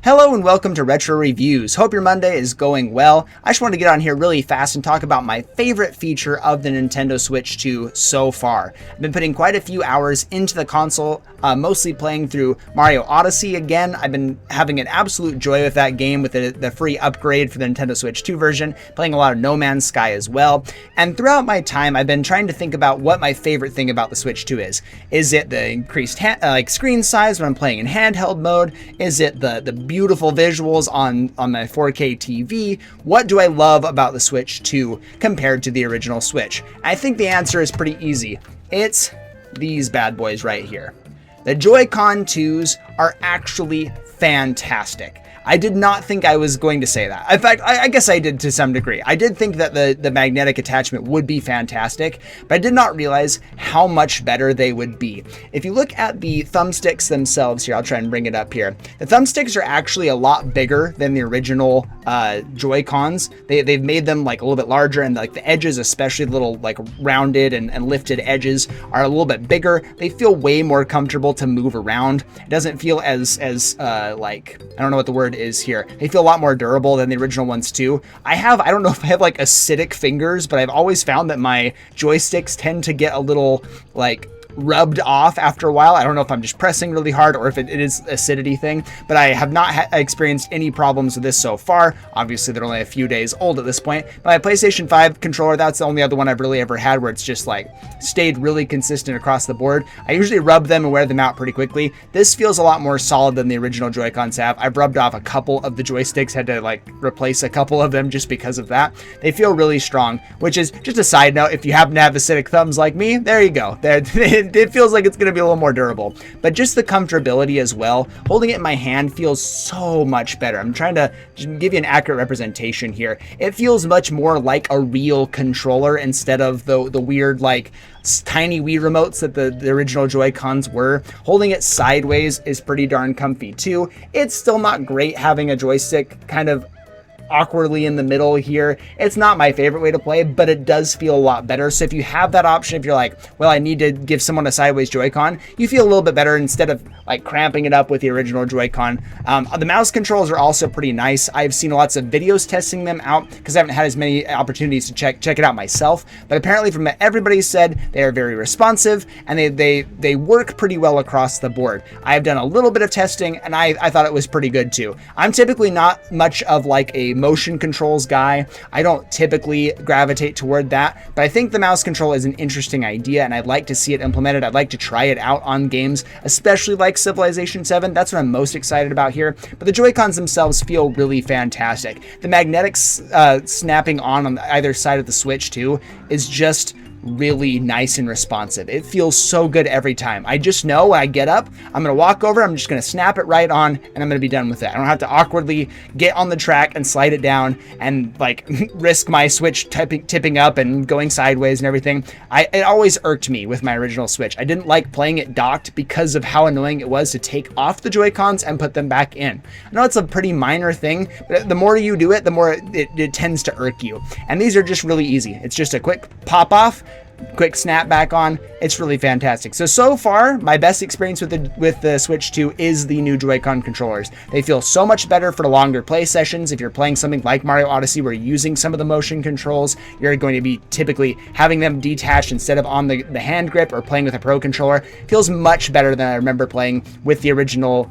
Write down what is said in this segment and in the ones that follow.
Hello and welcome to Retro Reviews. Hope your Monday is going well. I just wanted to get on here really fast and talk about my favorite feature of the Nintendo Switch 2 so far. I've been putting quite a few hours into the console, mostly playing through Mario Odyssey again. I've been having an absolute joy with that game with the free upgrade for the Nintendo Switch 2 version, playing a lot of No Man's Sky as well. And throughout my time, I've been trying to think about what my favorite thing about the Switch 2 is. Is it the increased screen size when I'm playing in handheld mode? Is it the beautiful visuals on my 4K TV? What do I love about the Switch 2 compared to the original Switch? I think the answer is pretty easy. It's these bad boys right here. The Joy-Con 2s are actually fantastic. I did not think I was going to say that. In fact, I guess I did to some degree. I did think that the magnetic attachment would be fantastic, but I did not realize how much better they would be. If you look at the thumbsticks themselves here, I'll try and bring it up here. The thumbsticks are actually a lot bigger than the original Joy-Cons. They've made them like a little bit larger, and like the edges, especially the little like rounded and lifted edges, are a little bit bigger. They feel way more comfortable to move around. It doesn't feel as like, I don't know what the word is here. They feel a lot more durable than the original ones too. I don't know if I have like acidic fingers, but I've always found that my joysticks tend to get a little like rubbed off after a while. I don't know if I'm just pressing really hard or if it is acidity thing, but I have not experienced any problems with this so far. Obviously, they're only a few days old at this point. But my PlayStation 5 controller, that's the only other one I've really ever had where it's just like stayed really consistent across the board. I usually rub them and wear them out pretty quickly. This feels a lot more solid than the original Joy-Cons have. I've rubbed off a couple of the joysticks, had to like replace a couple of them just because of that. They feel really strong, which is just a side note. If you happen to have acidic thumbs like me, there you go. It feels like it's going to be a little more durable, but just the comfortability as well. Holding it in my hand feels so much better. I'm trying to just give you an accurate representation here. It feels much more like a real controller instead of the weird like tiny Wii remotes that the original Joy-Cons were. Holding it sideways is pretty darn comfy too. It's still not great having a joystick kind of awkwardly in the middle here. It's not my favorite way to play, but it does feel a lot better. So if you have that option, if you're like, well, I need to give someone a sideways Joy-Con, you feel a little bit better instead of like cramping it up with the original Joy-Con. The mouse controls are also pretty nice. I've seen lots of videos testing them out because I haven't had as many opportunities to check it out myself, but apparently from what everybody said, they are very responsive and they work pretty well across the board. I've done a little bit of testing and I thought it was pretty good too. I'm typically not much of like a motion controls guy. I don't typically gravitate toward that, but I think the mouse control is an interesting idea and I'd like to see it implemented. I'd like to try it out on games, especially like Civilization 7. That's what I'm most excited about here. But the Joy-Cons themselves feel really fantastic. The magnetic snapping on either side of the Switch too is just really nice and responsive. It feels so good every time. I just know when I get up, I'm going to walk over, I'm just going to snap it right on, and I'm going to be done with it. I don't have to awkwardly get on the track and slide it down and like risk my Switch tipping up and going sideways and everything. It always irked me with my original Switch. I didn't like playing it docked because of how annoying it was to take off the Joy-Cons and put them back in. I know it's a pretty minor thing, but the more you do it, the more it tends to irk you. And these are just really easy. It's just a quick pop off, quick snap back on. It's really fantastic. So far, my best experience with the Switch 2 is the new Joy-Con controllers. They feel so much better for the longer play sessions. If you're playing something like Mario Odyssey where you're using some of the motion controls, you're going to be typically having them detached instead of on the hand grip or playing with a Pro controller. It feels much better than I remember playing with the original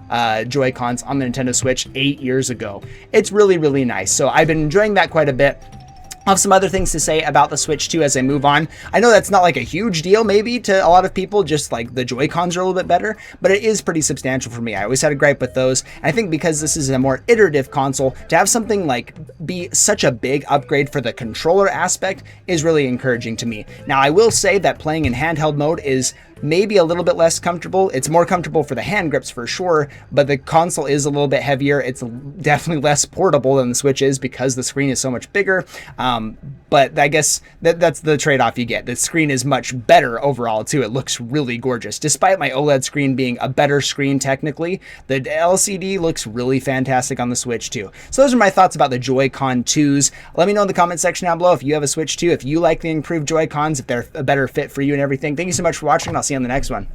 Joy-Cons on the Nintendo Switch 8 years ago. It's really, really nice. So I've been enjoying that quite a bit. I have some other things to say about the Switch 2 as I move on. I know that's not like a huge deal maybe to a lot of people, just like the Joy-Cons are a little bit better, but it is pretty substantial for me. I always had a gripe with those. And I think because this is a more iterative console, to have something like be such a big upgrade for the controller aspect is really encouraging to me. Now, I will say that playing in handheld mode is maybe a little bit less comfortable. It's more comfortable for the hand grips for sure, but the console is a little bit heavier. It's definitely less portable than the Switch is because the screen is so much bigger. But I guess that's the trade-off you get. The screen is much better overall too. It looks really gorgeous. Despite my OLED screen being a better screen technically, the LCD looks really fantastic on the Switch too. So those are my thoughts about the Joy-Con 2s. Let me know in the comment section down below if you have a Switch 2, if you like the improved Joy-Cons, if they're a better fit for you and everything. Thank you so much for watching. I'll see you on the next one.